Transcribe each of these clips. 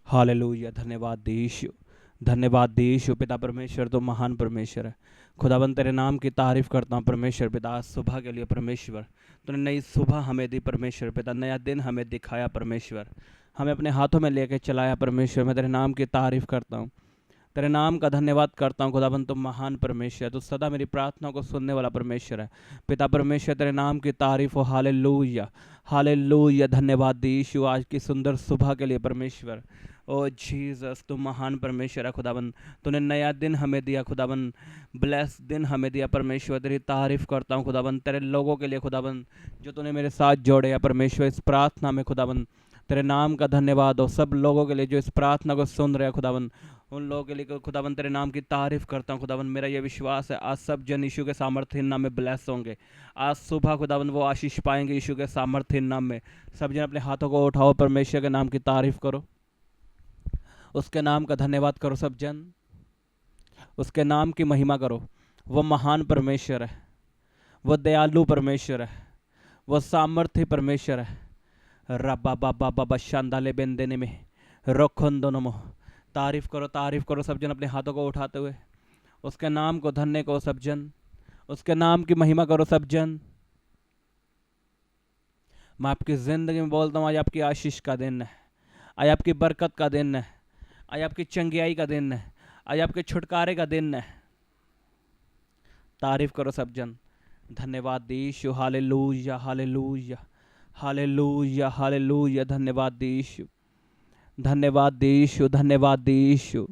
Hallelujah. धन्यवाद दे यीशु, धन्यवाद दे यीशु। पिता परमेश्वर तो महान परमेश्वर है। खुदाबंद तेरे नाम की तारीफ करता हूँ परमेश्वर पिता। आज सुबह के लिए परमेश्वर तूने नई सुबह हमें दी परमेश्वर पिता, नया दिन हमें दिखाया परमेश्वर, हमें अपने हाथों में लेके चलाया परमेश्वर। मैं तेरे नाम की तारीफ करता हूँ, तेरे नाम का धन्यवाद करता हूँ खुदाबंद। तुम महान परमेश्वर है, तो सदा मेरी प्रार्थना को सुनने वाला परमेश्वर है पिता परमेश्वर। तेरे नाम की तारीफ हो। Hallelujah, hallelujah. धन्यवाद दी यीशु आज की सुंदर सुबह के लिए परमेश्वर। ओ जीसस, तुम महान परमेश्वर है खुदाबंद। तूने नया दिन हमें दिया खुदाबंद, ब्लेस दिन हमें दिया परमेश्वर। तेरी तारीफ करता हूँ खुदाबंद, तेरे लोगों के लिए खुदाबंद जो तूने मेरे साथ जोड़े हैं परमेश्वर इस प्रार्थना में खुदाबंद। तेरे नाम का धन्यवाद हो सब लोगों के लिए जो इस प्रार्थना को सुन रहे हैं खुदाबंद, उन लोगों के लिए खुदाबंद तेरे नाम की तारीफ करता हूँ खुदाबंद। मेरा ये विश्वास है आज सब जन यीशु के सामर्थ्य नाम में ब्लेस होंगे। आज सुबह खुदाबंद वो आशीष पाएंगे यीशु के सामर्थ्य नाम में। सब जन अपने हाथों को उठाओ, परमेश्वर के नाम की तारीफ करो, उसके नाम का धन्यवाद करो। सब जन उसके नाम की महिमा करो। वो महान परमेश्वर है, वो दयालु परमेश्वर है, वो सामर्थ्य परमेश्वर है। रब्बा बाबा बाबा शांदाले बेंदेने में रोखन दोनों तारीफ करो, तारीफ करो सब जन अपने हाथों को उठाते हुए। उसके नाम को धन्य करो सब जन, उसके नाम की महिमा करो सब जन। मैं आपकी ज़िंदगी में बोलता हूँ आज आपकी आशीष का दिन है, आज आपकी बरकत का दिन है, आज आपकी चंगियाई का दिन है, आज आपके छुटकारे का दिन है। तारीफ करो सब जन। धन्यवाद दी Yeshu. Hallelujah, hallelujah, hallelujah, hallelujah. धन्यवाद दी यीशु, धन्यवाद दी यीशु, धन्यवाद दी यीशु।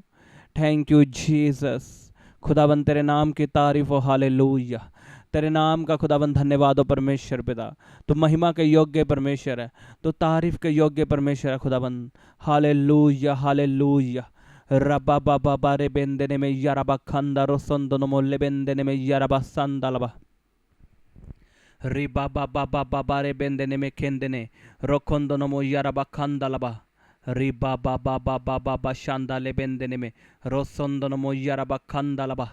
Thank you Jesus. खुदाबंद तेरे नाम की तारीफ हो। हालेलुया, तेरे नाम का खुदाबंद धन्यवाद हो परमेश्वर पिता। तो महिमा के योग्य परमेश्वर है, तो तारीफ के योग्य परमेश्वर है खुदाबंद। Hallelujah, hallelujah. रबा बाबा बारे बेंदेने में यारबा खंदा रोसन दोनों मोल्ले बेंदेने में यारबा संदलबा रिबा बाबा बाबा बारे बेंदेने में खेंदेने रोखन दोनों मो यारबा खंदलबा रिबा बाबा बाबा बाबा शांदाले बेंदेने में रोसन दोनों मो यारबा खंदलबा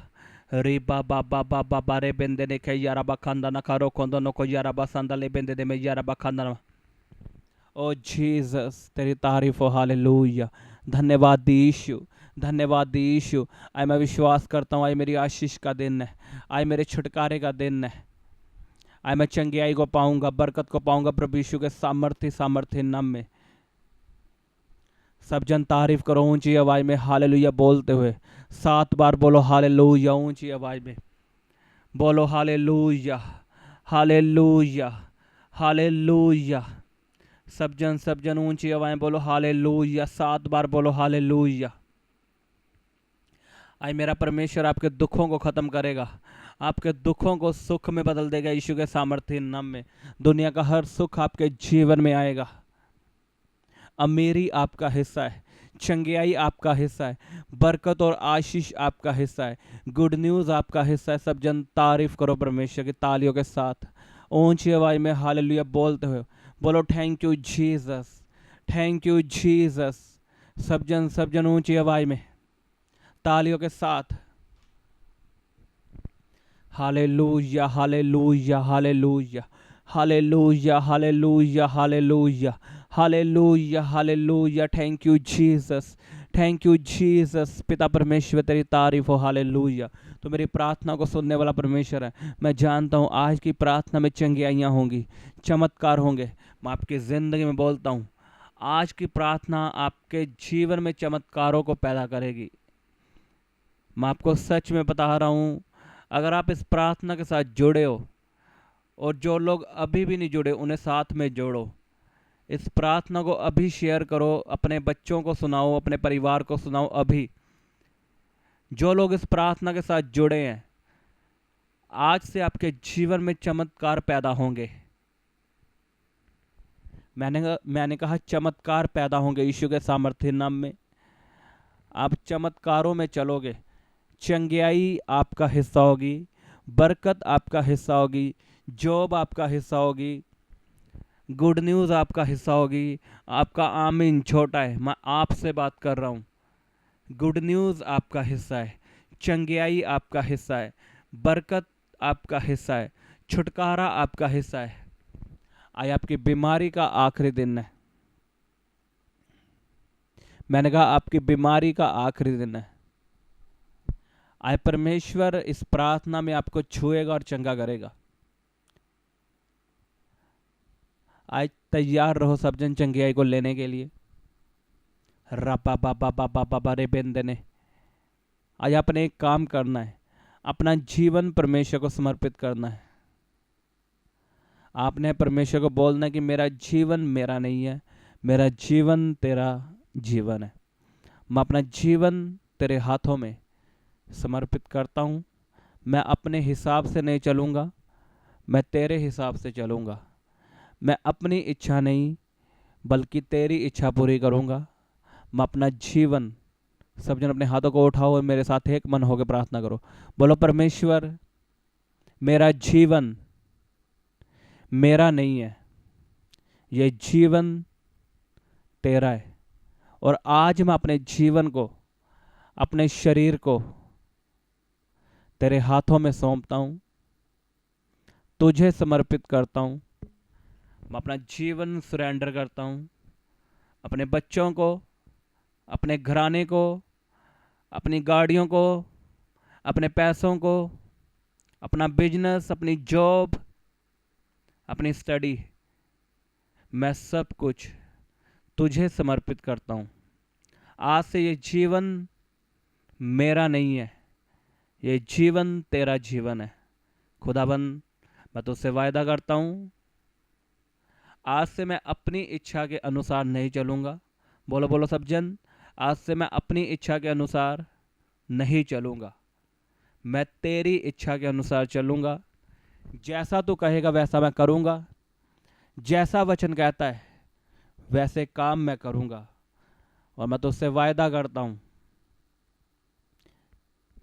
रिबा बाबा बाबा बारे बेंदेने के यारबा खंदा नका रोखन दोनों को यारबा संदाले बेंदेने में यारबा खंदा। ओ जीसस तेरी तारीफ हो। हालेलुया। धन्यवाद दी यीशु, धन्यवाद दी यीशु। आज मैं विश्वास करता हूँ आज मेरी आशीष का दिन है, आज मेरे छुटकारे का दिन है, आज मैं चंगियाई को पाऊंगा, बरकत को पाऊंगा प्रभु यीशु के सामर्थ्य नाम में। सब जन तारीफ करो ऊंची आवाज में हालेलुया बोलते हुए। 7 बार बोलो हालेलुया, ऊंची आवाज में बोलो हालेलुया, हालेलुया, हालेलुया। सब जन ऊंची आवाज़ बोलो हालेलुया। 7 बार बोलो हालेलुया। आज मेरा परमेश्वर आपके दुखों को ख़त्म करेगा, आपके दुखों को सुख में बदल देगा यीशु के सामर्थ्य नाम में। दुनिया का हर सुख आपके जीवन में आएगा। अमीरी आपका हिस्सा है, चंगियाई आपका हिस्सा है, बरकत और आशीष आपका हिस्सा है, गुड न्यूज़ आपका हिस्सा है। सब जन तारीफ करो परमेश्वर की तालियों के साथ ऊंची आवाज़ में हालेलुया बोलते हुए बोलो thank you Jesus, thank you Jesus. सब जन ऊंची आवाज में तालियों के साथ hallelujah, hallelujah, hallelujah, hallelujah, hallelujah, hallelujah, hallelujah, hallelujah. Thank you Jesus, thank you Jesus. पिता परमेश्वर तेरी तारीफ हो। हालेलुया। तो मेरी प्रार्थना को सुनने वाला परमेश्वर है। मैं जानता हूँ आज की प्रार्थना में चंगियाइयाँ होंगी, चमत्कार होंगे। मैं आपकी ज़िंदगी में बोलता हूँ आज की प्रार्थना आपके जीवन में चमत्कारों को पैदा करेगी। मैं आपको सच में बता रहा हूँ, अगर आप इस प्रार्थना के साथ जुड़े हो और जो लोग अभी भी नहीं जुड़े उन्हें साथ में जोड़ो। इस प्रार्थना को अभी शेयर करो, अपने बच्चों को सुनाओ, अपने परिवार को सुनाओ। अभी जो लोग इस प्रार्थना के साथ जुड़े हैं, आज से आपके जीवन में चमत्कार पैदा होंगे। मैंने कहा चमत्कार पैदा होंगे यीशु के सामर्थ्य नाम में। आप चमत्कारों में चलोगे, चंगियाई आपका हिस्सा होगी, बरकत आपका हिस्सा होगी, जॉब आपका हिस्सा होगी, गुड न्यूज़ आपका हिस्सा होगी। आपका आमीन छोटा है, मैं आपसे बात कर रहा हूँ। गुड न्यूज़ आपका हिस्सा है, चंगियाई आपका हिस्सा है, बरकत आपका हिस्सा है, छुटकारा आपका हिस्सा है। आज आपकी बीमारी का आखिरी दिन है। मैंने कहा आपकी बीमारी का आखिरी दिन है। आज परमेश्वर इस प्रार्थना में आपको छुएगा और चंगा करेगा। आज तैयार रहो सब जन चंगियाई को लेने के लिए। रपा पापा पापा पापा रे बेंदने। आज आपने एक काम करना है, अपना जीवन परमेश्वर को समर्पित करना है। आपने परमेश्वर को बोलना है कि मेरा जीवन मेरा नहीं है, मेरा जीवन तेरा जीवन है। मैं अपना जीवन तेरे हाथों में समर्पित करता हूँ। मैं अपने हिसाब से नहीं चलूँगा, मैं तेरे हिसाब से चलूँगा। मैं अपनी इच्छा नहीं बल्कि तेरी इच्छा पूरी करूँगा। मैं अपना जीवन, सब जन अपने हाथों को उठाओ और मेरे साथ एक मन होकर प्रार्थना करो। बोलो, परमेश्वर मेरा जीवन मेरा नहीं है, ये जीवन तेरा है। और आज मैं अपने जीवन को, अपने शरीर को तेरे हाथों में सौंपता हूँ, तुझे समर्पित करता हूँ। मैं अपना जीवन सरेंडर करता हूँ, अपने बच्चों को, अपने घराने को, अपनी गाड़ियों को, अपने पैसों को, अपना बिजनेस, अपनी जॉब, अपनी स्टडी, मैं सब कुछ तुझे समर्पित करता हूँ। आज से ये जीवन मेरा नहीं है, ये जीवन तेरा जीवन है। खुदाबंद, मैं तुझसे वायदा करता हूँ, आज से मैं अपनी इच्छा के अनुसार नहीं चलूँगा। बोलो बोलो सब जन, आज से मैं अपनी इच्छा के अनुसार नहीं चलूँगा, मैं तेरी इच्छा के अनुसार चलूँगा। जैसा तू कहेगा वैसा मैं करूँगा, जैसा वचन कहता है वैसे काम मैं करूँगा। और मैं तुझसे वायदा करता हूँ,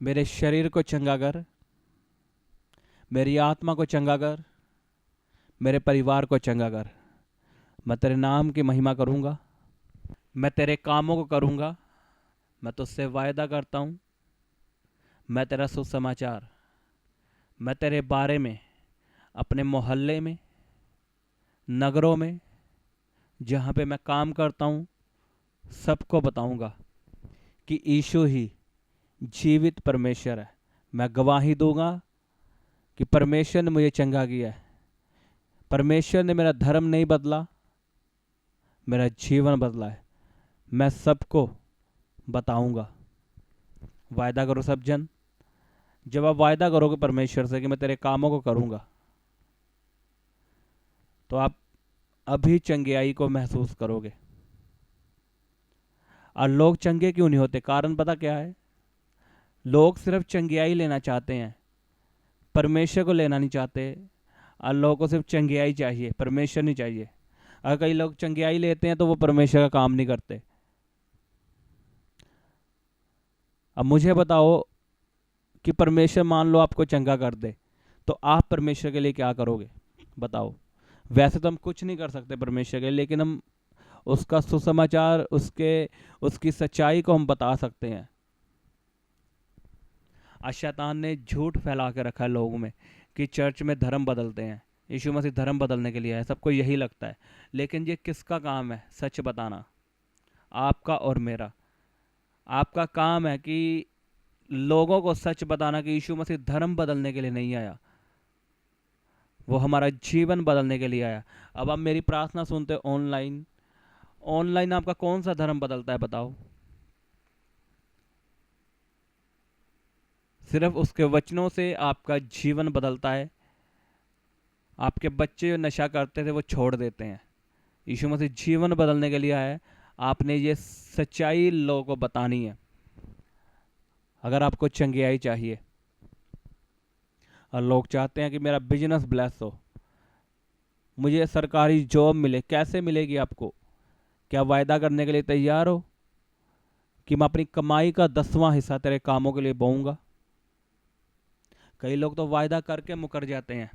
मेरे शरीर को चंगा कर, मेरी आत्मा को चंगा कर, मेरे परिवार को चंगा कर। मैं तेरे नाम की महिमा करूँगा, मैं तेरे कामों को करूँगा। मैं तुझसे वायदा करता हूँ, मैं तेरा सुसमाचार, मैं तेरे बारे में अपने मोहल्ले में, नगरों में, जहाँ पे मैं काम करता हूँ, सबको बताऊँगा कि यीशु ही जीवित परमेश्वर है। मैं गवाही दूंगा कि परमेश्वर ने मुझे चंगा किया है। परमेश्वर ने मेरा धर्म नहीं बदला, मेरा जीवन बदला है। मैं सबको बताऊंगा। वायदा करो सब जन। जब आप वायदा करोगे परमेश्वर से कि मैं तेरे कामों को करूंगा, तो आप अभी चंगियाई को महसूस करोगे। और लोग चंगे क्यों नहीं होते? कारण पता क्या है? लोग सिर्फ चंगियाई लेना चाहते हैं, परमेश्वर को लेना नहीं चाहते। और लोगों को सिर्फ चंगियाई चाहिए, परमेश्वर नहीं चाहिए। अगर कई लोग चंगियाई लेते हैं तो वो परमेश्वर का काम नहीं करते। अब मुझे बताओ कि परमेश्वर मान लो आपको चंगा कर दे, तो आप परमेश्वर के लिए क्या करोगे? बताओ। वैसे तो हम कुछ नहीं कर सकते परमेश्वर के लिए, लेकिन हम उसका सुसमाचार, उसकी सच्चाई को हम बता सकते हैं। आज शैतान ने झूठ फैला के रखा है लोगों में कि चर्च में धर्म बदलते हैं, यीशु मसीह धर्म बदलने के लिए है, सबको यही लगता है। लेकिन ये किसका काम है? सच बताना, आपका और मेरा। आपका काम है कि लोगों को सच बताना कि यीशु मसीह धर्म बदलने के लिए नहीं आया, वो हमारा जीवन बदलने के लिए आया। अब आप मेरी प्रार्थना सुनते हो ऑनलाइन आपका कौन सा धर्म बदलता है? बताओ। सिर्फ उसके वचनों से आपका जीवन बदलता है। आपके बच्चे जो नशा करते थे वो छोड़ देते हैं। यीशु मसीह जीवन बदलने के लिए आया है। आपने ये सच्चाई लोगों को बतानी है। अगर आपको चंगियाई चाहिए और लोग चाहते हैं कि मेरा बिजनेस ब्लेस हो, मुझे सरकारी जॉब मिले, कैसे मिलेगी आपको? क्या वायदा करने के लिए तैयार हो कि मैं अपनी कमाई का 10वां हिस्सा तेरे कामों के लिए बोऊंगा? कई लोग तो वायदा करके मुकर जाते हैं।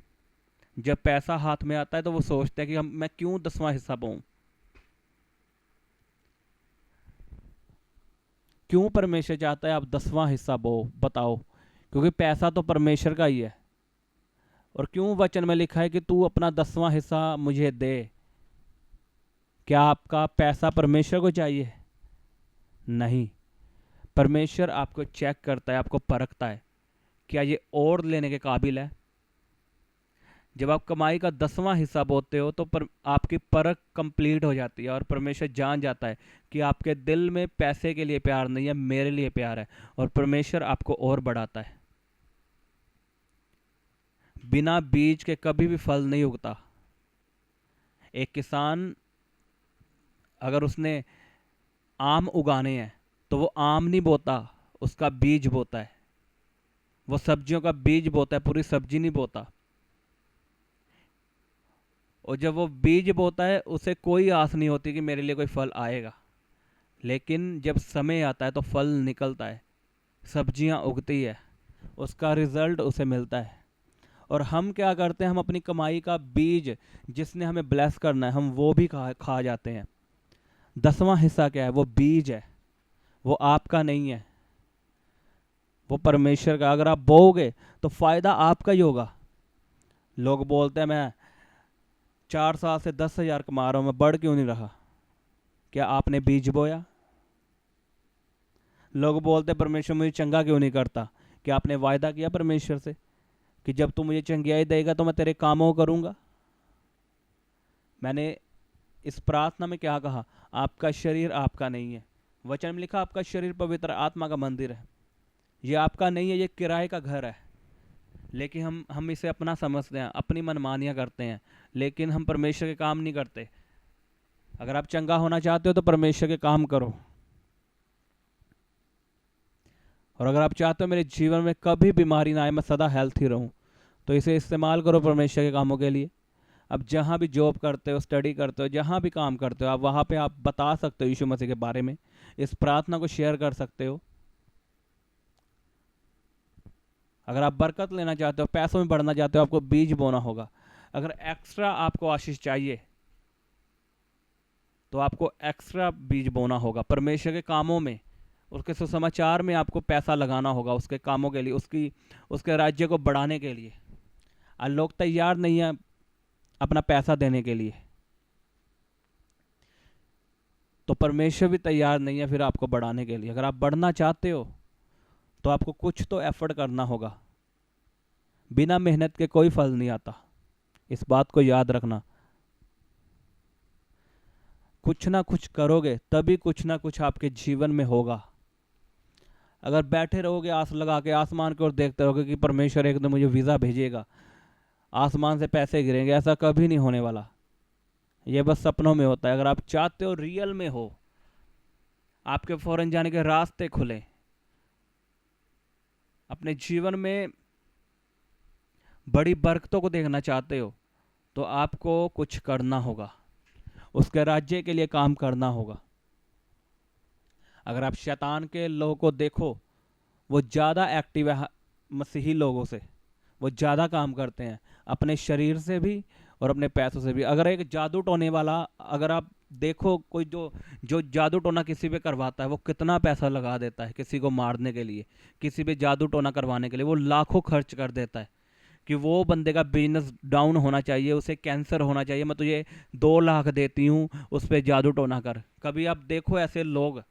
जब पैसा हाथ में आता है तो वो सोचते हैं कि मैं क्यों 10वां हिस्सा बोऊं। क्यों परमेश्वर चाहता है आप 10वां हिस्सा बो? बताओ। क्योंकि पैसा तो परमेश्वर का ही है। और क्यों वचन में लिखा है कि तू अपना 10वां हिस्सा मुझे दे? क्या आपका पैसा परमेश्वर को चाहिए? नहीं, परमेश्वर आपको चेक करता है, आपको परखता है, क्या ये और लेने के काबिल है। जब आप कमाई का 10वां हिस्सा बोते हो तो आपकी परख कंप्लीट हो जाती है और परमेश्वर जान जाता है कि आपके दिल में पैसे के लिए प्यार नहीं है, मेरे लिए प्यार है, और परमेश्वर आपको और बढ़ाता है। बिना बीज के कभी भी फल नहीं उगता। एक किसान अगर उसने आम उगाने हैं तो वो आम नहीं बोता, उसका बीज बोता है। वो सब्जियों का बीज बोता है, पूरी सब्जी नहीं बोता। और जब वो बीज बोता है उसे कोई आस नहीं होती कि मेरे लिए कोई फल आएगा, लेकिन जब समय आता है तो फल निकलता है, सब्जियां उगती है, उसका रिजल्ट उसे मिलता है। और हम क्या करते हैं, हम अपनी कमाई का बीज जिसने हमें ब्लेस करना है, हम वो भी खा जाते हैं। 10वां हिस्सा क्या है? वो बीज है, वो आपका नहीं है, वो परमेश्वर का। अगर आप बोओगे तो फायदा आपका ही होगा। लोग बोलते हैं मैं 4 साल से 10,000 कमा रहा हूं, मैं बढ़ क्यों नहीं रहा? क्या आपने बीज बोया? लोग बोलते हैं परमेश्वर मुझे चंगा क्यों नहीं करता? क्या आपने वायदा किया परमेश्वर से कि जब तू मुझे चंगियाई देगा तो मैं तेरे कामों को करूंगा? मैंने इस प्रार्थना में क्या कहा? आपका शरीर आपका नहीं है। वचन में लिखा आपका शरीर पवित्र आत्मा का मंदिर है। ये आपका नहीं है, ये किराए का घर है। लेकिन हम इसे अपना समझते हैं, अपनी मनमानियां करते हैं, लेकिन हम परमेश्वर के काम नहीं करते। अगर आप चंगा होना चाहते हो तो परमेश्वर के काम करो। और अगर आप चाहते हो मेरे जीवन में कभी बीमारी ना आए, मैं सदा हेल्थी रहूं, तो इसे इस्तेमाल करो परमेश्वर के कामों के लिए। अब जहाँ भी जॉब करते हो, स्टडी करते हो, जहाँ भी काम करते हो, आप वहाँ पे आप बता सकते हो यीशु मसीह के बारे में, इस प्रार्थना को शेयर कर सकते हो। अगर आप बरकत लेना चाहते हो, पैसों में बढ़ना चाहते हो, आपको बीज बोना होगा। अगर एक्स्ट्रा आपको आशीष चाहिए तो आपको एक्स्ट्रा बीज बोना होगा परमेश्वर के कामों में, उसके सुसमाचार में आपको पैसा लगाना होगा, उसके कामों के लिए, उसके राज्य को बढ़ाने के लिए। आज लोग तैयार नहीं है अपना पैसा देने के लिए, तो परमेश्वर भी तैयार नहीं है फिर आपको बढ़ाने के लिए। अगर आप बढ़ना चाहते हो तो आपको कुछ तो एफर्ट करना होगा। बिना मेहनत के कोई फल नहीं आता, इस बात को याद रखना। कुछ ना कुछ करोगे तभी कुछ ना कुछ आपके जीवन में होगा। अगर बैठे रहोगे आस लगा के, आसमान की ओर देखते रहोगे कि परमेश्वर एक दिन मुझे वीज़ा भेजेगा, आसमान से पैसे गिरेंगे, ऐसा कभी नहीं होने वाला। ये बस सपनों में होता है। अगर आप चाहते हो रियल में हो, आपके फॉरेन जाने के रास्ते खुले, अपने जीवन में बड़ी बरकतों को देखना चाहते हो, तो आपको कुछ करना होगा, उसके राज्य के लिए काम करना होगा। अगर आप शैतान के लोगों को देखो, वो ज़्यादा एक्टिव है मसीही लोगों से, वो ज़्यादा काम करते हैं अपने शरीर से भी और अपने पैसों से भी। अगर एक जादू टोने वाला, अगर आप देखो कोई जो जो जादू टोना किसी पे करवाता है, वो कितना पैसा लगा देता है किसी को मारने के लिए, किसी पे जादू टोना करवाने के लिए वो लाखों खर्च कर देता है कि वो बंदे का बिजनेस डाउन होना चाहिए, उसे कैंसर होना चाहिए, मैं तुझे 2 लाख देती हूँ, उस पर जादू टोना कर। कभी आप देखो ऐसे लोग,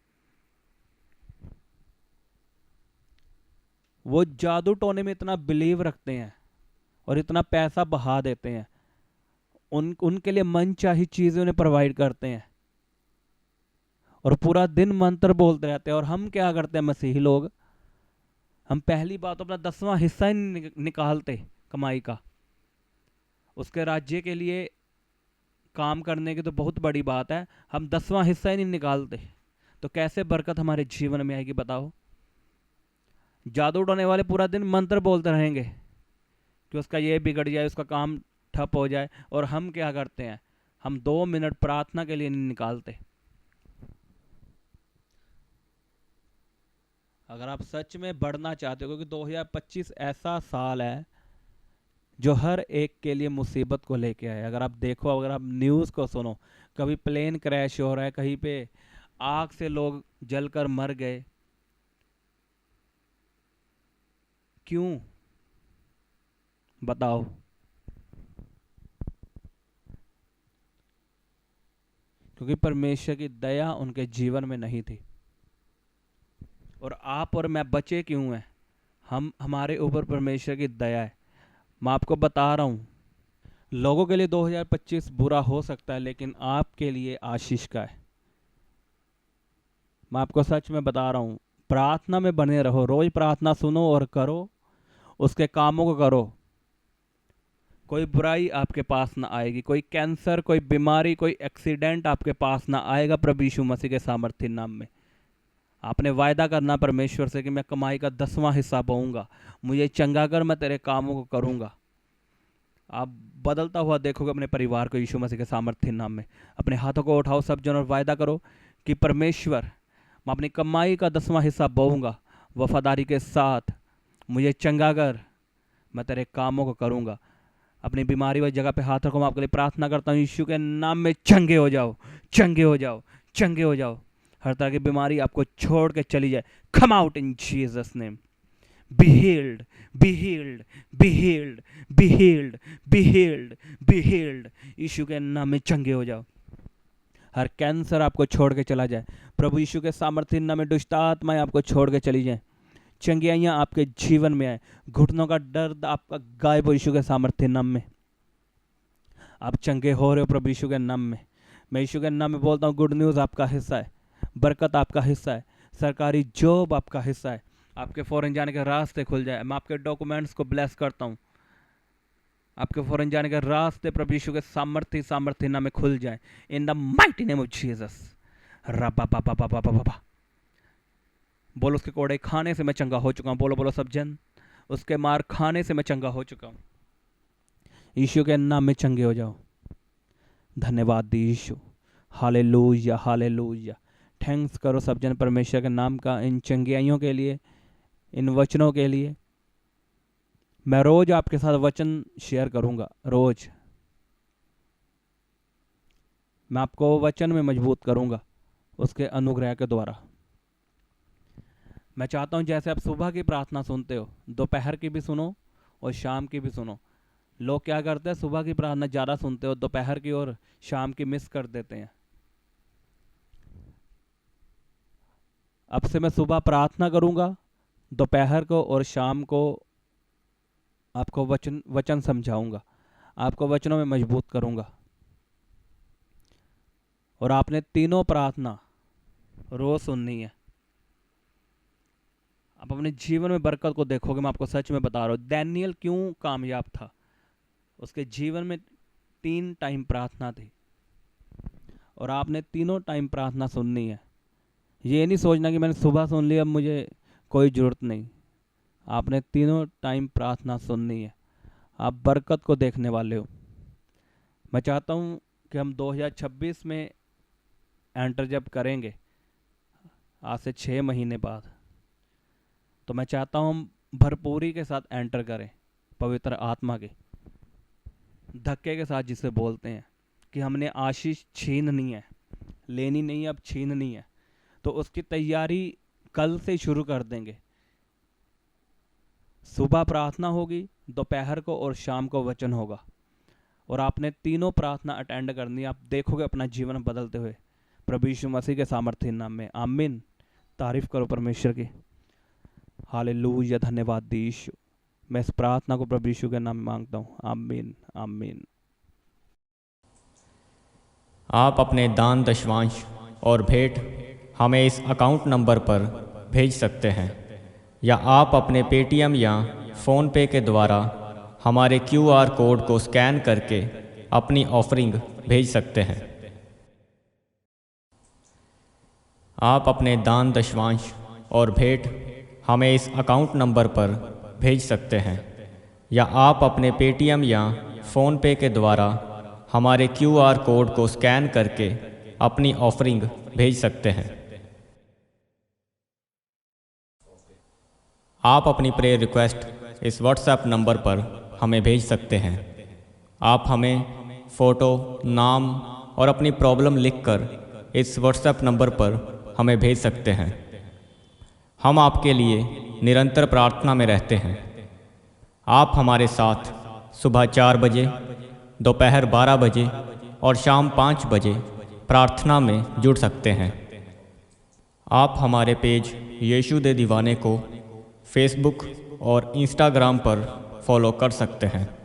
वो जादू टोने में इतना बिलीव रखते हैं और इतना पैसा बहा देते हैं, उनके लिए मनचाही चीजें उन्हें प्रोवाइड करते हैं और पूरा दिन मंत्र बोलते रहते हैं। और हम क्या करते हैं मसीही लोग, हम पहली बात अपना 10वां हिस्सा ही नहीं निकालते कमाई का। उसके राज्य के लिए काम करने की तो बहुत बड़ी बात है, हम 10वां हिस्सा ही नहीं निकालते, तो कैसे बरकत हमारे जीवन में आएगी बताओ? जादू टोने वाले पूरा दिन मंत्र बोलते रहेंगे कि उसका ये बिगड़ जाए, उसका काम ठप हो जाए, और हम क्या करते हैं, हम 2 मिनट प्रार्थना के लिए नहीं निकालते। अगर आप सच में बढ़ना चाहते हो, क्योंकि 2025 ऐसा साल है जो हर एक के लिए मुसीबत को लेके आए। अगर आप देखो, अगर आप न्यूज़ को सुनो, कभी प्लेन क्रैश हो रहा है, कहीं पे आग से लोग जलकर मर गए, क्यों बताओ? क्योंकि परमेश्वर की दया उनके जीवन में नहीं थी। और आप और मैं बचे क्यों हैं? हमारे ऊपर परमेश्वर की दया है। मैं आपको बता रहा हूँ, लोगों के लिए 2025 बुरा हो सकता है, लेकिन आपके लिए आशीष का है। मैं आपको सच में बता रहा हूँ, प्रार्थना में बने रहो, रोज प्रार्थना सुनो और करो, उसके कामों को करो। कोई बुराई आपके पास ना आएगी, कोई कैंसर, कोई बीमारी, कोई एक्सीडेंट आपके पास ना आएगा प्रभु यीशु मसीह के सामर्थ्य नाम में। आपने वायदा करना परमेश्वर से कि मैं कमाई का 10वां हिस्सा पाऊंगा, मुझे चंगा कर, मैं तेरे कामों को करूंगा। आप बदलता हुआ देखोगे अपने परिवार को यीशु मसीह के सामर्थ्य नाम में। अपने हाथों को उठाओ सब जन और वायदा करो कि परमेश्वर, मैं अपनी कमाई का 10वां हिस्सा पाऊंगा, वफादारी के साथ मुझे चंगा कर, मैं तेरे कामों को करूंगा। अपनी बीमारी वाली जगह पे हाथ रखो। मैं आपके लिए प्रार्थना करता हूँ, यीशु के नाम में चंगे हो जाओ, चंगे हो जाओ, चंगे हो जाओ। हर तरह की बीमारी आपको छोड़ के चली जाए। Come out in Jesus name. Be healed, be healed, be healed, be healed, be healed, be healed. Yeshu के नाम में चंगे हो जाओ। हर कैंसर आपको छोड़ के चला जाए प्रभु यीशु के सामर्थ्य नाम में। दुष्ट आत्माएं आपको छोड़ के चली जाए, चंगियाइयाँ आपके जीवन में आए, घुटनों का दर्द आपका गायब हो यीशु के सामर्थ्य नाम में। आप चंगे हो रहे हो प्रभु यीशु के नाम में। मैं यीशु के नाम में बोलता हूँ, गुड न्यूज़ आपका हिस्सा है, बरकत आपका हिस्सा है, सरकारी जॉब आपका हिस्सा है, आपके फॉरेन जाने के रास्ते खुल जाए। मैं आपके डॉक्यूमेंट्स को ब्लेस करता हूँ, आपके फॉरेन जाने के रास्ते प्रभु यीशु के सामर्थ्य नाम में खुल जाए in the mighty name of Jesus. रबा बा बा बा बा बा बा। बोलो, उसके कोड़े खाने से मैं चंगा हो चुका हूँ। बोलो बोलो सब जन, उसके मार खाने से मैं चंगा हो चुका हूँ। यीशु के नाम में चंगे हो जाओ। धन्यवाद दी यीशु। Hallelujah, hallelujah. थैंक्स करो सब जन परमेश्वर के नाम का, इन चंगियाइयों के लिए, इन वचनों के लिए। मैं रोज आपके साथ वचन शेयर करूंगा, रोज मैं आपको वचन में मजबूत करूंगा उसके अनुग्रह के द्वारा। मैं चाहता हूं जैसे आप सुबह की प्रार्थना सुनते हो, दोपहर की भी सुनो और शाम की भी सुनो। लोग क्या करते हैं, सुबह की प्रार्थना ज़्यादा सुनते हो, दोपहर की और शाम की मिस कर देते हैं। अब से मैं सुबह प्रार्थना करूंगा, दोपहर को और शाम को आपको वचन समझाऊंगा, आपको वचनों में मजबूत करूंगा। और आपने तीनों प्रार्थना रोज सुननी है। आप अपने जीवन में बरकत को देखोगे। मैं आपको सच में बता रहा हूँ, डैनियल क्यों कामयाब था, उसके जीवन में 3 टाइम प्रार्थना थी। और आपने तीनों टाइम प्रार्थना सुननी है। ये नहीं सोचना कि मैंने सुबह सुन लिया, अब मुझे कोई ज़रूरत नहीं। आपने तीनों टाइम प्रार्थना सुननी है। आप बरकत को देखने वाले हो। मैं चाहता हूँ कि हम 2026 में एंटर जब करेंगे, आज से 6 महीने बाद, तो मैं चाहता हूँ हम भरपूरी के साथ एंटर करें, पवित्र आत्मा के धक्के के साथ, जिसे बोलते हैं कि हमने आशीष छीननी है, लेनी नहीं, अब छीननी है। तो उसकी तैयारी कल से शुरू कर देंगे। सुबह प्रार्थना होगी, दोपहर को और शाम को वचन होगा। और आपने तीनों प्रार्थना अटेंड करनी है। आप देखोगे अपना जीवन बदलते हुए प्रभु यीशु मसीह के सामर्थ्य नाम में। आमीन। तारीफ करो परमेश्वर की। हालेलुया। धन्यवाद दी यीशु। मैं इस प्रार्थना को प्रभु यीशु के नाम में मांगता हूँ। आमीन, आमीन। आप अपने दान, दशवांश और भेंट हमें इस अकाउंट नंबर पर भेज सकते हैं, या आप अपने पेटीएम या फ़ोन पे के द्वारा हमारे QR कोड को स्कैन करके अपनी ऑफरिंग भेज सकते हैं। आप अपने दान, दशवांश और भेंट हमें इस अकाउंट नंबर पर भेज सकते हैं, या आप अपने पेटीएम या फ़ोन पे के द्वारा हमारे QR कोड को स्कैन करके अपनी ऑफरिंग भेज सकते हैं। आप अपनी प्रेयर रिक्वेस्ट इस व्हाट्सएप नंबर पर हमें भेज सकते हैं। आप हमें फ़ोटो, नाम और अपनी प्रॉब्लम लिखकर इस व्हाट्सएप नंबर पर हमें भेज सकते हैं। हम आपके लिए निरंतर प्रार्थना में रहते हैं। आप हमारे साथ सुबह 4 बजे, दोपहर 12 बजे और शाम 5 बजे प्रार्थना में जुड़ सकते हैं। आप हमारे पेज यीशु दे दीवाने को फेसबुक और इंस्टाग्राम पर फॉलो कर सकते हैं।